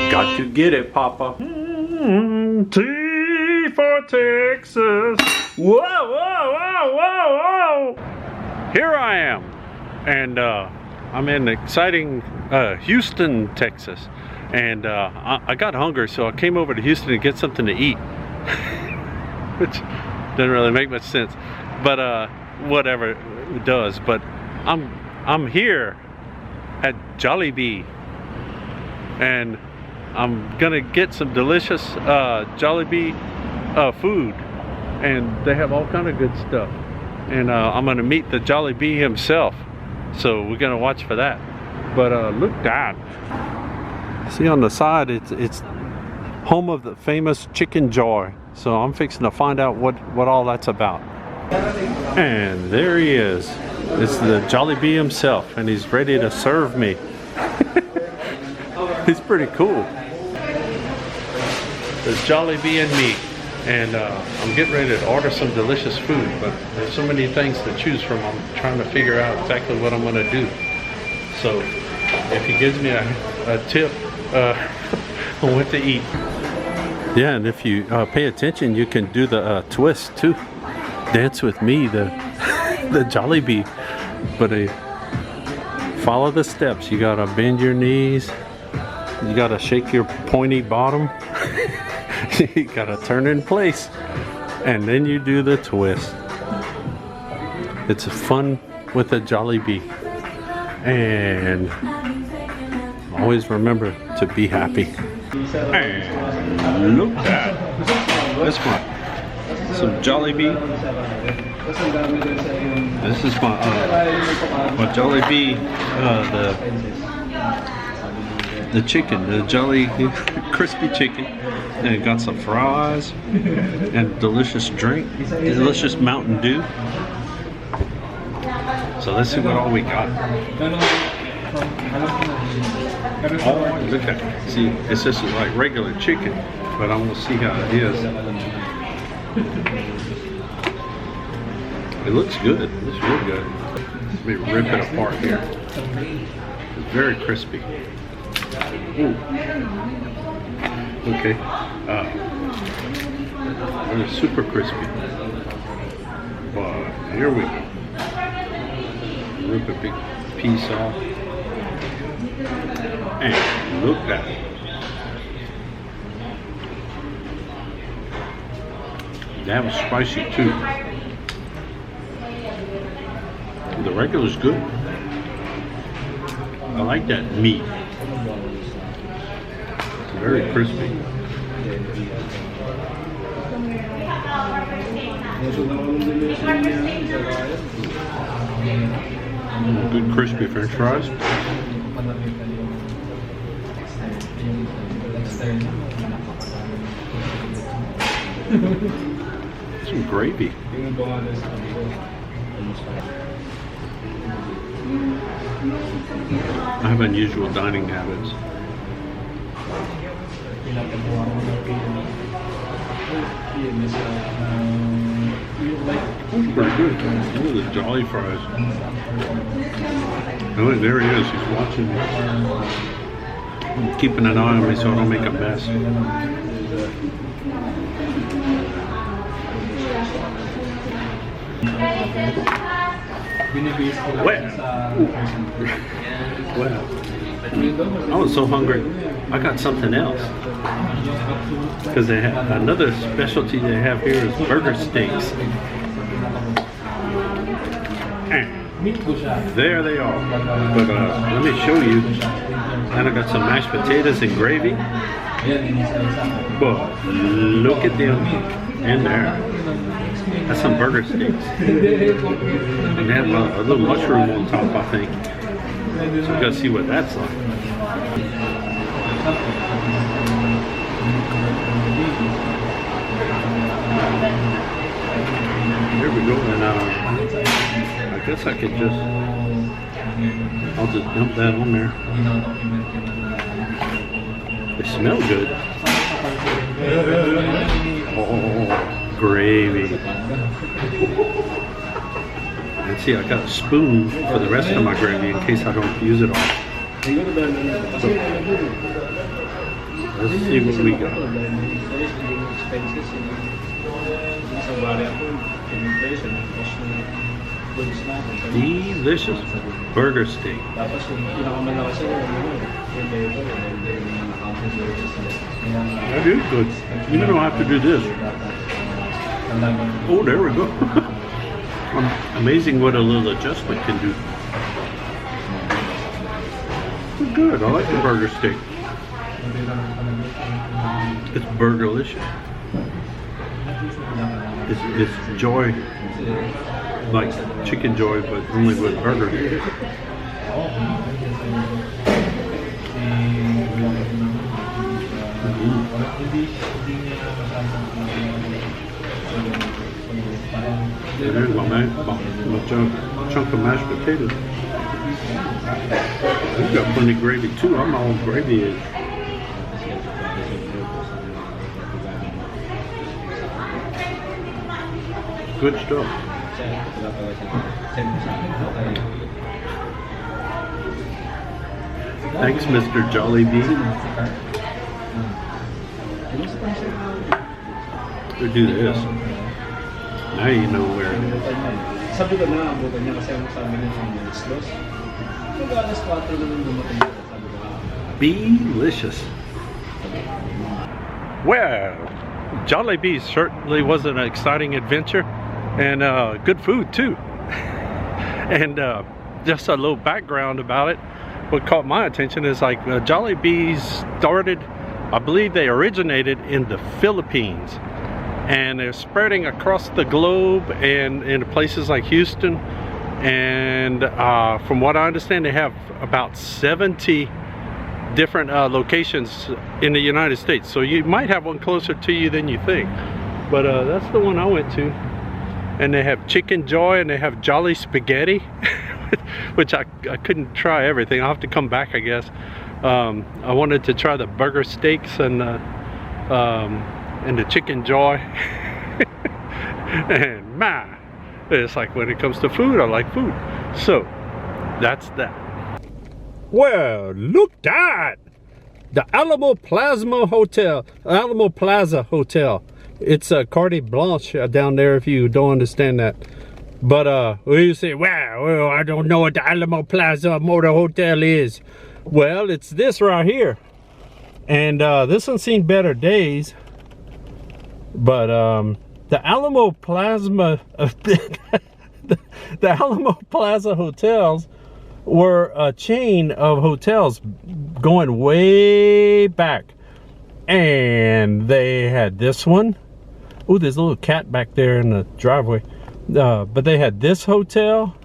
Got to get it, Papa. T for Texas. Whoa, whoa, whoa, whoa, whoa. Here I am. And I'm in exciting Houston, Texas. And I got hungry, so I came over to Houston to get something to eat. Which doesn't really make much sense. But whatever it does. But I'm here at Jollibee. And I'm gonna get some delicious Jollibee food, and they have all kind of good stuff. And I'm gonna meet the Jollibee himself, so we're gonna watch for that. But Look Dat. See on the side, it's home of the famous Chickenjoy. So I'm fixing to find out what all that's about. And there he is. It's the Jollibee himself, and he's ready to serve me. He's pretty cool. There's Jollibee and me, and I'm getting ready to order some delicious food, but there's so many things to choose from. I'm trying to figure out exactly what I'm going to do. So if he gives me a tip on what to eat. Yeah, and if you pay attention, you can do the twist too. Dance with me, the Jollibee. But follow the steps. You gotta bend your knees. You gotta shake your pointy bottom. You gotta turn in place, and then you do the twist. It's fun with a Jollibee, and always remember to be happy. And look at this one, some Jollibee. This is my Jollibee, the chicken, the Jolly crispy chicken, and it got some fries and delicious drink, delicious Mountain Dew. So let's see what all we got. Oh, look at it. See, it's just like regular chicken, but I'm gonna see how it is. It looks good. It looks real good. Let me rip it apart here. It's very crispy. Ooh. Okay. It's super crispy. But here we go. Rip a big piece off. And look at it. That was spicy too. The regular's good. I like that meat. It's very crispy. Good crispy French fries. Some gravy. I have unusual dining habits. Pretty good. Look at the Jolly fries. Oh, there he is. He's watching me. I'm keeping an eye on me so I don't make a mess. Well, I was so hungry, I got something else. Because they have another specialty they have here is burger steaks. And there they are. But let me show you. And I got some mashed potatoes and gravy. But look at them in there. That's some burger steaks. And they have a little mushroom on top, I think. So we gotta see what that's like. Here we go, and I guess I could I'll just dump that on there. They smell good. see, I got a spoon for the rest of my gravy in case I don't use it all. So, let's see what we got. Delicious burger steak. That is good. You don't have to do this. Oh, there we go. Amazing what a little adjustment can do. It's good. I like the burger steak. It's burgerlicious. It's joy, like Chickenjoy, but only with burger. There's my chunk of mashed potatoes. We've got plenty of gravy too. I'm all gravy in. Good stuff. Thanks, Mr. Jollibee. We do this. Now you know where it is. Delicious. Well, Jollibee certainly was an exciting adventure, and good food too. And just a little background about it. What caught my attention is like Jollibee started, I believe they originated in the Philippines, and they're spreading across the globe and in places like Houston. And from what I understand, they have about 70 different locations in the United States. So you might have one closer to you than you think. But that's the one I went to. And they have Chickenjoy and they have Jolly Spaghetti, which I couldn't try everything. I'll have to come back, I guess. I wanted to try the burger steaks and the Chickenjoy. And man, it's like when it comes to food, I like food. So that's that. Well, look that! The Alamo Plaza Hotel. It's a carte blanche down there if you don't understand that. But you say, well, I don't know what the Alamo Plaza Motor Hotel is. Well, it's this right here. And this one's seen better days. But the Alamo Plaza the Alamo Plaza hotels were a chain of hotels going way back. And they had this one. Oh, there's a little cat back there in the driveway. But they had this hotel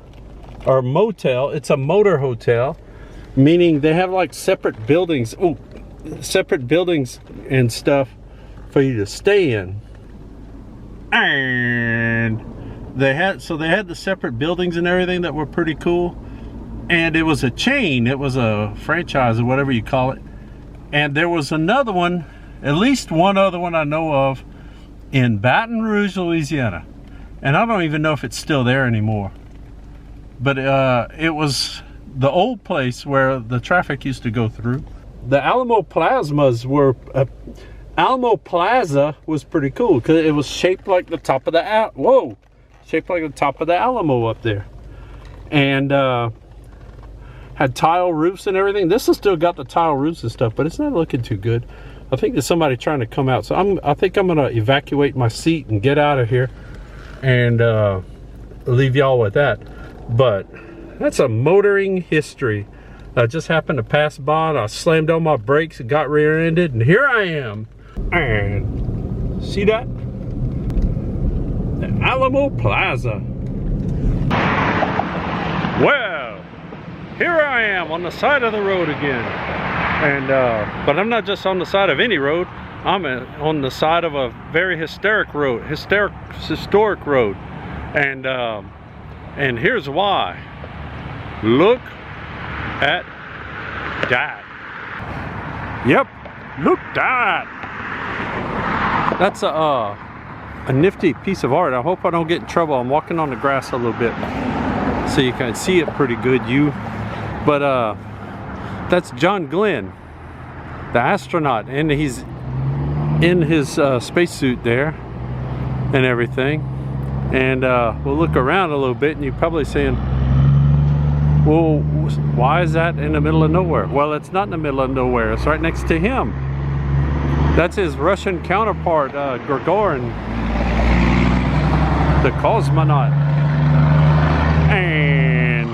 or motel. It's a motor hotel, meaning they have like separate buildings. Oh, separate buildings and stuff for you to stay in. And they had the separate buildings and everything that were pretty cool. And it was a chain. It was a franchise or whatever you call it. And there was another one, at least one other one I know of, in Baton Rouge, Louisiana. And I don't even know if it's still there anymore. But it was the old place where the traffic used to go through. The Alamo Plasmas were, Alamo Plaza was pretty cool because it was shaped like the top of the, shaped like the top of the Alamo up there. And had tile roofs and everything. This has still got the tile roofs and stuff, but it's not looking too good. I think there's somebody trying to come out. So I think I'm gonna evacuate my seat and get out of here and leave y'all with that. But that's a motoring history. I just happened to pass by and I slammed on my brakes and got rear-ended, and here I am. And see that? The Alamo Plaza. Well, here I am on the side of the road again. And but I'm not just on the side of any road. I'm on the side of a very historic road, historic road. And here's why. Look at that. Yep, look that. That's a nifty piece of art. I hope I don't get in trouble. I'm walking on the grass a little bit. so you can see it pretty good. But that's John Glenn, the astronaut, and he's in his spacesuit there and everything. And we'll look around a little bit, and you're probably saying, well, why is that in the middle of nowhere? Well, it's not in the middle of nowhere. It's right next to him. That's his Russian counterpart, Gagarin, the cosmonaut. And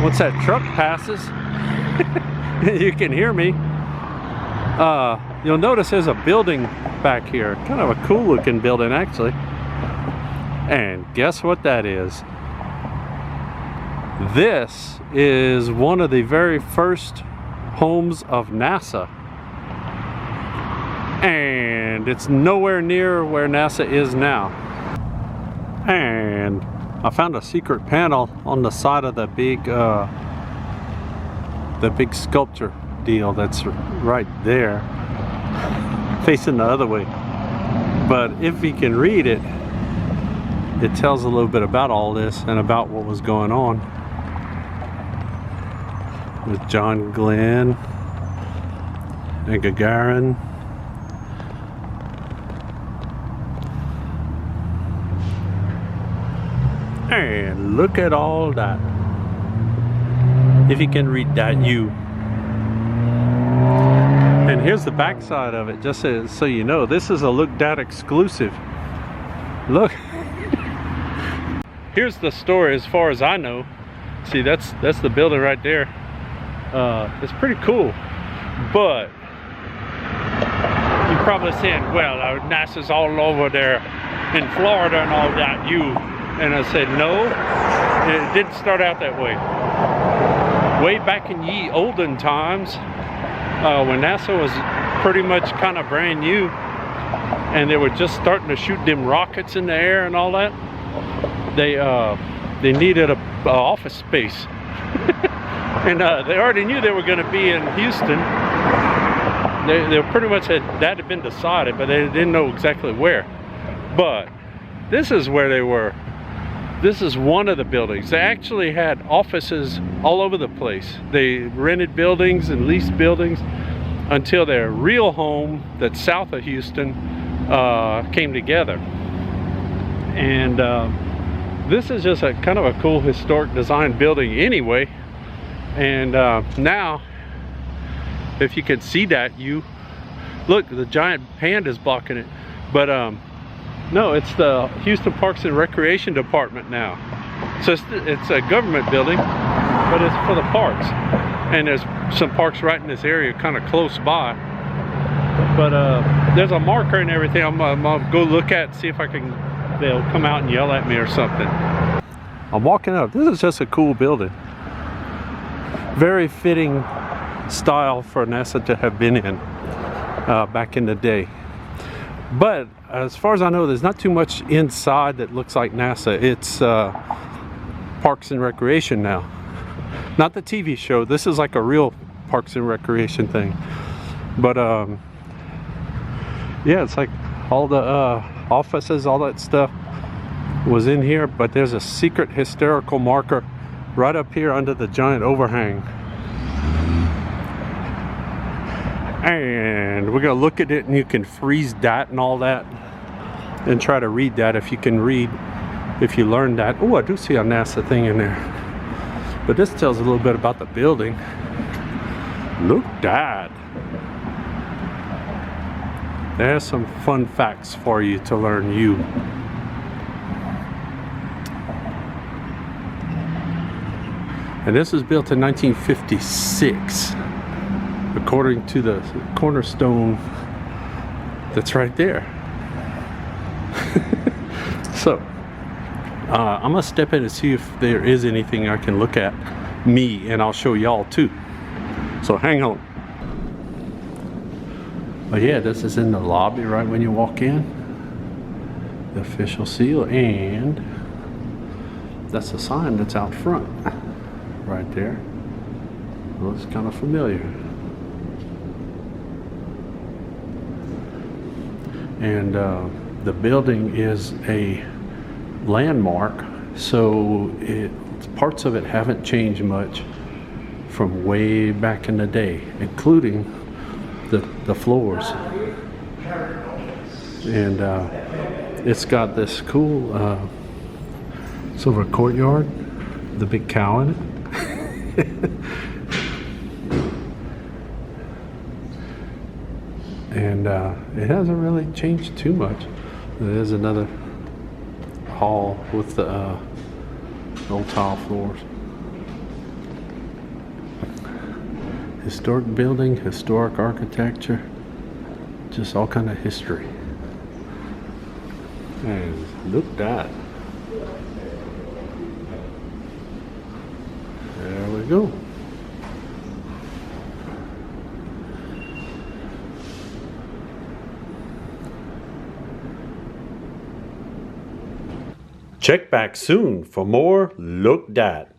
once that truck passes, you can hear me. You'll notice there's a building back here. Kind of a cool looking building, actually. And guess what that is? This is one of the very first homes of NASA. And it's nowhere near where NASA is now. And I found a secret panel on the side of the big sculpture deal that's right there, facing the other way. But if you can read it, it tells a little bit about all this and about what was going on with John Glenn and Gagarin. And look at all that. If you can read that, you. And here's the back side of it, just so you know. This is a Look Dat exclusive. Look. Here's the story as far as I know. See, that's the building right there. It's pretty cool. But you're probably saying, well, NASA's all over there in Florida and all that, And I said, no, it didn't start out that way. Way back in ye olden times, when NASA was pretty much kind of brand new, and they were just starting to shoot them rockets in the air and all that, they needed a office space. And they already knew they were going to be in Houston. They pretty much that had been decided, but they didn't know exactly where. But this is where they were. This is one of the buildings. They actually had offices all over the place. They rented buildings and leased buildings until their real home that's south of Houston came together. And this is just a kind of a cool historic design building anyway. And now, if you can see that, look, the giant panda is blocking it. But no, it's the Houston Parks and Recreation Department now. So it's a government building, but it's for the parks. And there's some parks right in this area, kind of close by. But there's a marker and everything. I'm gonna go look at and see if they'll come out and yell at me or something. I'm walking up. This is just a cool building. Very fitting style for NASA to have been in back in the day. But as far as I know, there's not too much inside that looks like NASA. It's Parks and Recreation now. Not the TV show. This is like a real Parks and Recreation thing. But yeah, it's like all the offices, all that stuff was in here. But there's a secret historical marker right up here under the giant overhang. And we're gonna look at it, and you can freeze that and all that and try to read that if you can read, if you learn that. Oh, I do see a NASA thing in there. But this tells a little bit about the building. Look that. There's some fun facts for you to learn. And this was built in 1956. According to the cornerstone that's right there. So I'm gonna step in and see if there is anything I can look at me, and I'll show y'all too. So hang on. But yeah, this is in the lobby right when you walk in. The official seal, and that's a sign that's out front right there. Looks kind of familiar. And the building is a landmark, so parts of it haven't changed much from way back in the day, including the floors. And it's got this cool silver courtyard, the big cow in it. And it hasn't really changed too much. There's another hall with the old tile floors. Historic building, historic architecture, just all kind of history. And look that. There we go. Check back soon for more Look Dat.